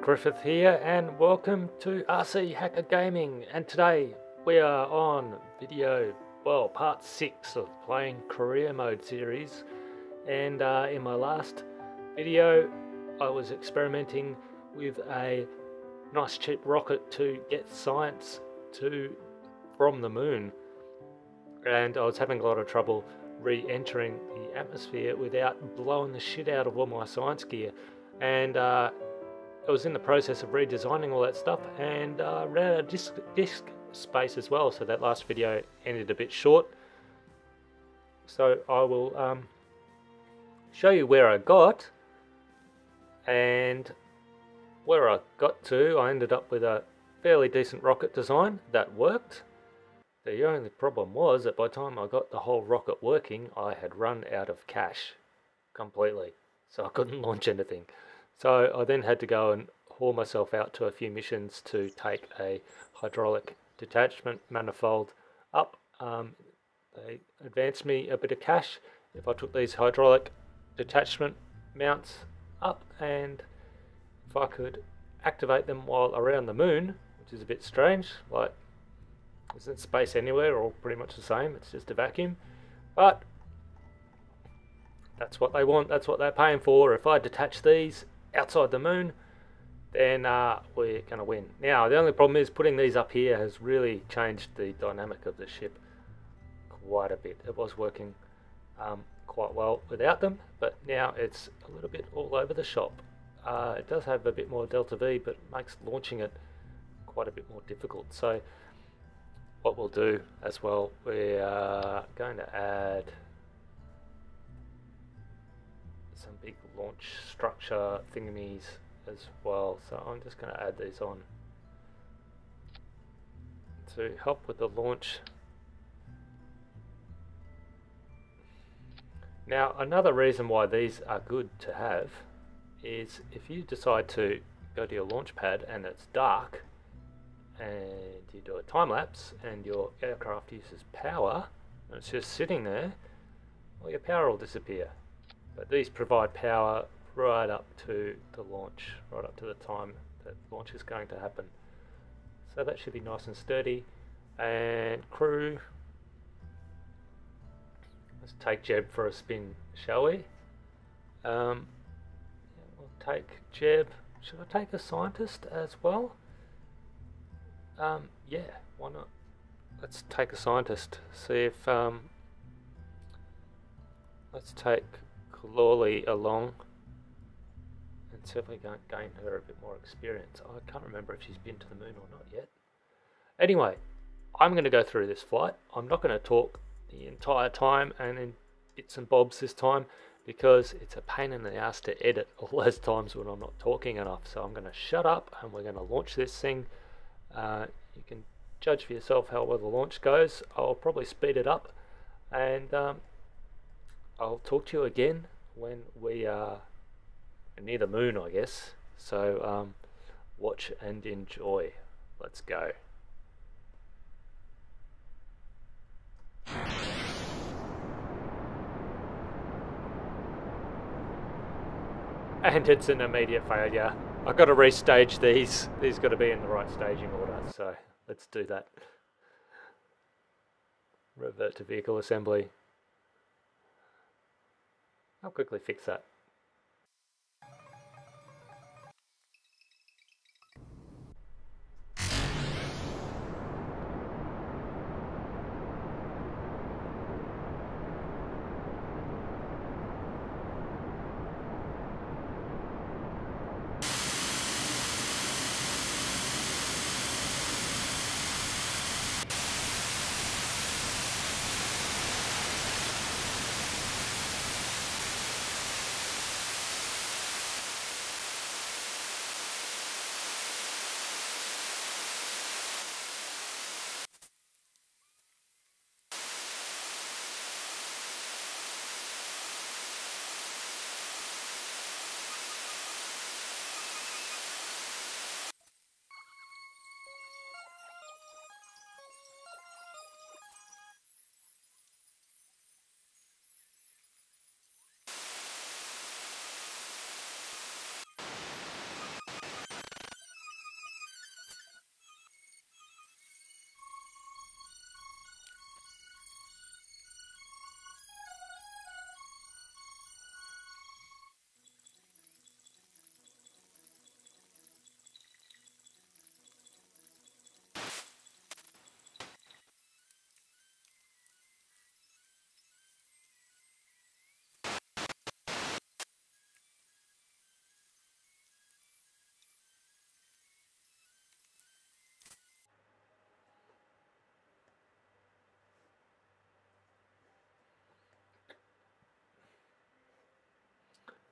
Griffith here, and welcome to RC Hacker Gaming. And today we are on part 6 of playing career mode series. And in my last video I was experimenting with a nice cheap rocket to get science from the moon, and I was having a lot of trouble re-entering the atmosphere without blowing the shit out of all my science gear. And I was in the process of redesigning all that stuff, and ran out of disk space as well, so that last video ended a bit short. So I will show you where I got, and where I got to, I ended up with a fairly decent rocket design that worked. The only problem was that by the time I got the whole rocket working, I had run out of cash completely, so I couldn't launch anything. So I then had to go and haul myself out to a few missions to take a hydraulic detachment manifold up. They advanced me a bit of cash if I took these hydraulic detachment mounts up, and if I could activate them while around the moon, which is a bit strange. Like, isn't space anywhere, all pretty much the same, it's just a vacuum. But that's what they want, that's what they're paying for. If I detach these outside the moon, then we're going to win. Now, the only problem is putting these up here has really changed the dynamic of the ship quite a bit. It was working quite well without them, but now it's a little bit all over the shop. It does have a bit more delta V, but makes launching it quite a bit more difficult. So what we'll do as well, we're going to add some big launch structure thingamies as well. So I'm just going to add these on to help with the launch. Now, another reason why these are good to have is if you decide to go to your launch pad and it's dark and you do a time lapse and your aircraft uses power and it's just sitting there, well, your power will disappear. But these provide power right up to the launch, right up to the time that launch is going to happen. So that should be nice and sturdy. And crew, let's take Jeb for a spin, shall we? Yeah, we'll take Jeb. Should I take a scientist as well? Yeah, why not? Let's take a scientist. See if let's take Lawley along and see if we can gain her a bit more experience. I can't remember if she's been to the moon or not yet. Anyway, I'm going to go through this flight. I'm not going to talk the entire time and in bits and bobs this time, because it's a pain in the ass to edit all those times when I'm not talking enough. So I'm going to shut up and we're going to launch this thing. You can judge for yourself how well the launch goes. I'll probably speed it up, and I'll talk to you again when we are near the moon, I guess. So watch and enjoy. Let's go. And it's an immediate failure. I've got to restage these. These got to be in the right staging order. So let's do that. Revert to vehicle assembly. I'll quickly fix that.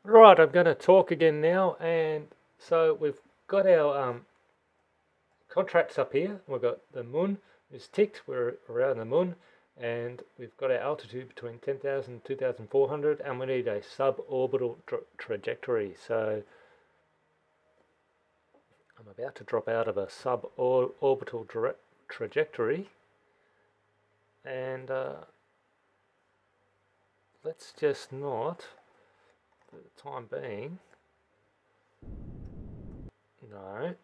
Right, I'm going to talk again now, and so we've got our contracts up here. We've got the moon is ticked, we're around the moon, and we've got our altitude between 10,000 and 2,400, and we need a suborbital trajectory. So I'm about to drop out of a suborbital trajectory, and let's just not, for the time being, no,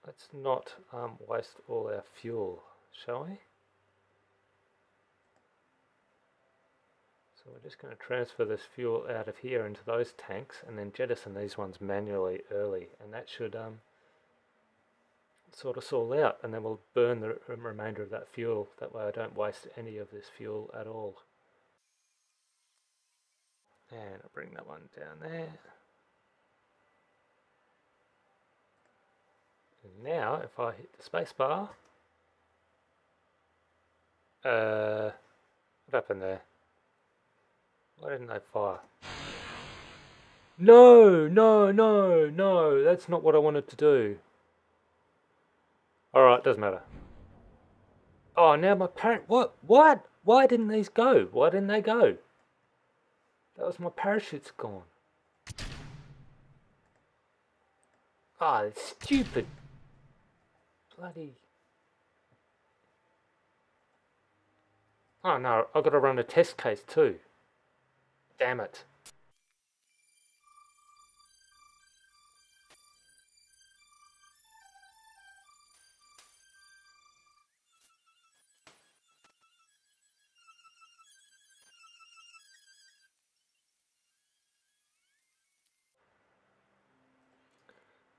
let's not waste all our fuel, shall we? So we're just going to transfer this fuel out of here into those tanks and then jettison these ones manually early, and that should sort us all out, and then we'll burn the remainder of that fuel. That way I don't waste any of this fuel at all. And I'll bring that one down there. And now if I hit the space bar, what happened there? Why didn't they fire? No, no, no, no, that's not what I wanted to do. Alright, doesn't matter. Oh, now my parachute, what? Why didn't these go? Why didn't they go? That was my parachute's gone. Ah, oh, it's stupid. Bloody. Oh no, I've got to run a test case too. Damn it.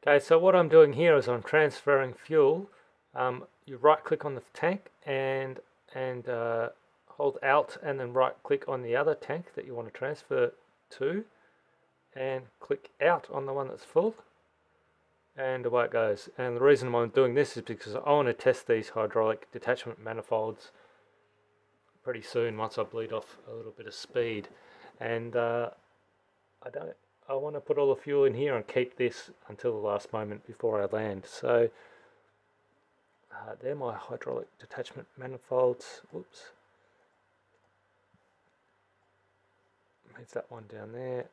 Okay, so what I'm doing here is I'm transferring fuel. You right click on the tank and hold Alt and then right click on the other tank that you want to transfer to, and click out on the one that's full, and away it goes. And the reason I'm doing this is because I want to test these hydraulic detachment manifolds pretty soon once I bleed off a little bit of speed, and I want to put all the fuel in here and keep this until the last moment before I land. So they're my hydraulic detachment manifolds. Whoops. Move that one down there.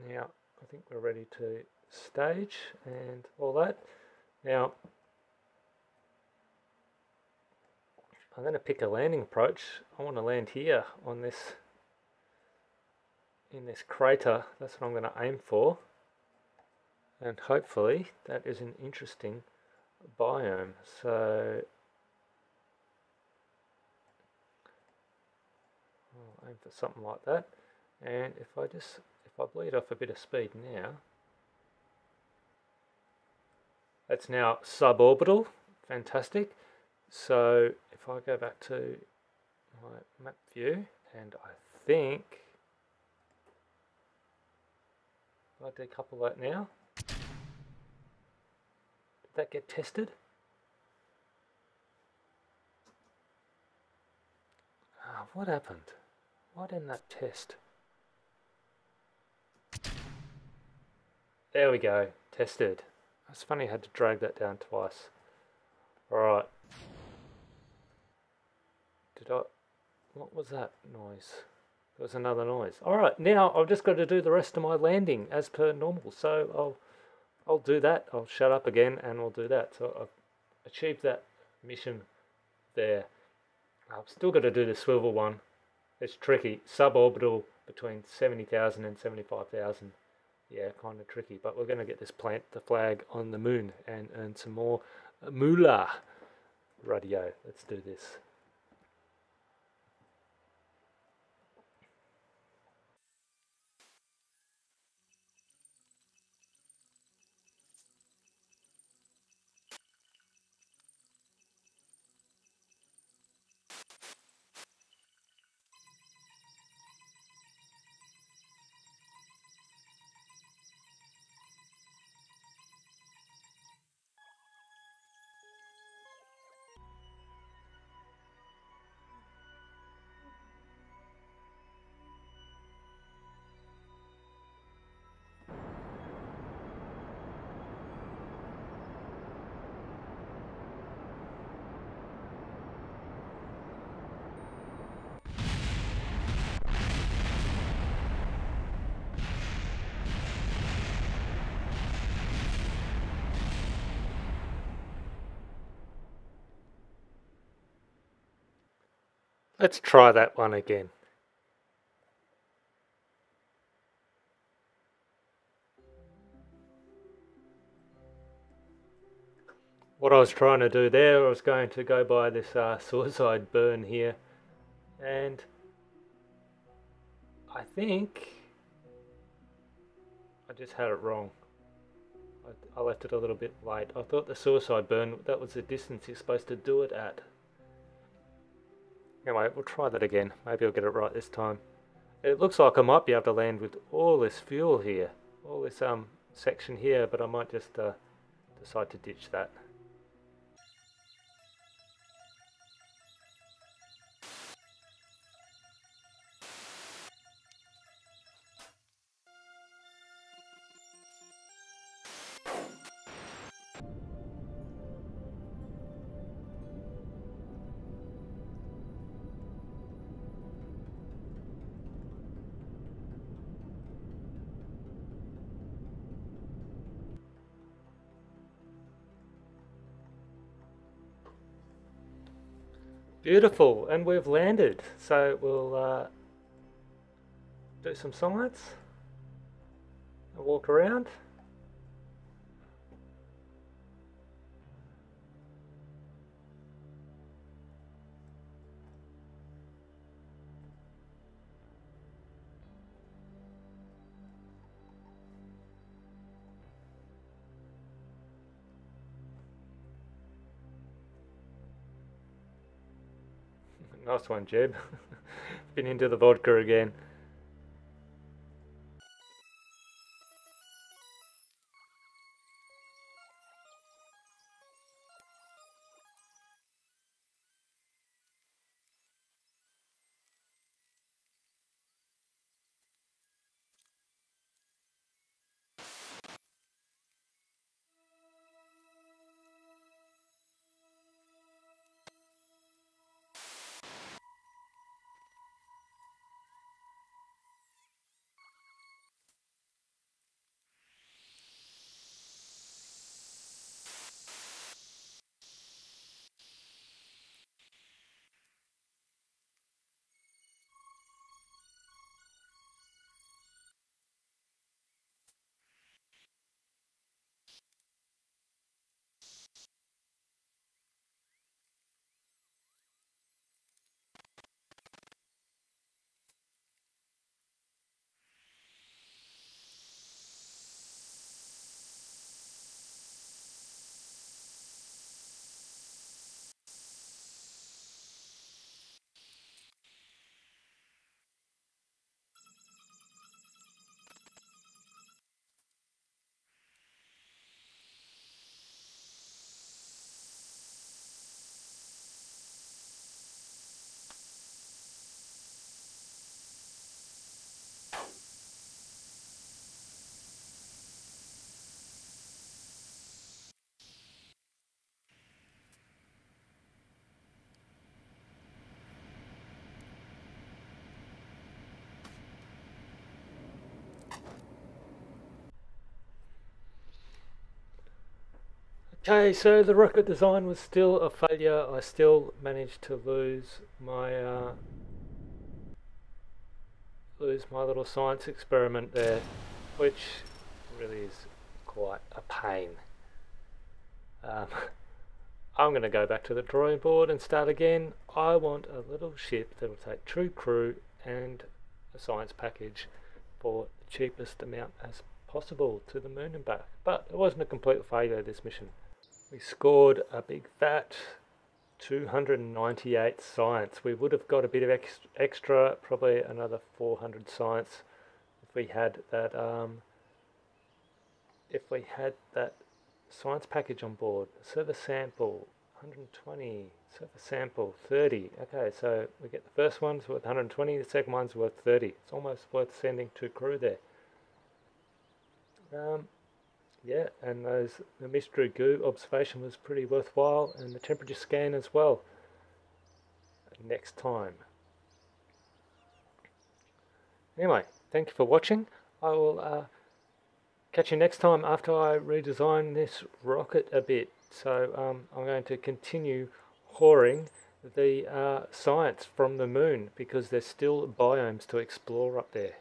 Now I think we're ready to stage and all that. Now I'm going to pick a landing approach. I want to land here on this, in this crater. That's what I'm going to aim for, and hopefully that is an interesting biome. So I'll aim for something like that, and if I bleed off a bit of speed now, that's now suborbital. Fantastic. So if I go back to my map view, and I think if I decouple that now, did that get tested? Oh, what happened? Why didn't that test? There we go, tested. It's funny I had to drag that down twice. Alright. What was that noise? There was another noise. Alright, now I've just got to do the rest of my landing as per normal. So I'll do that. I'll shut up again and we'll do that. So I've achieved that mission there. I've still got to do the swivel one. It's tricky. Suborbital between 70,000 and 75,000. Yeah, kind of tricky. But we're going to get this plant the flag on the moon and earn some more moolah. Radio. Let's do this. Let's try that one again. What I was trying to do there, I was going to go by this suicide burn here, and I think I just had it wrong. I left it a little bit late. I thought the suicide burn, that was the distance you're supposed to do it at. Anyway, we'll try that again. Maybe I'll get it right this time. It looks like I might be able to land with all this fuel here, all this section here, but I might just decide to ditch that. Beautiful, and we've landed. So we'll do some science, and walk around. Nice one, Jeb. Been into the vodka again. Okay, so the rocket design was still a failure. I still managed to lose my little science experiment there, which really is quite a pain. Um, I'm going to go back to the drawing board and start again. I want a little ship that will take true crew and a science package for the cheapest amount as possible to the moon and back. But it wasn't a complete failure, this mission. We scored a big fat 298 science. We would have got a bit of extra, probably another 400 science if we had that science package on board. Server sample 120, server sample 30. Okay, so we get the first one's worth 120, the second one's worth 30. It's almost worth sending 2 crew there. Yeah, and the mystery goo observation was pretty worthwhile, and the temperature scan as well. Next time. Anyway, thank you for watching. I will catch you next time after I redesign this rocket a bit. So I'm going to continue whoring the science from the moon, because there's still biomes to explore up there.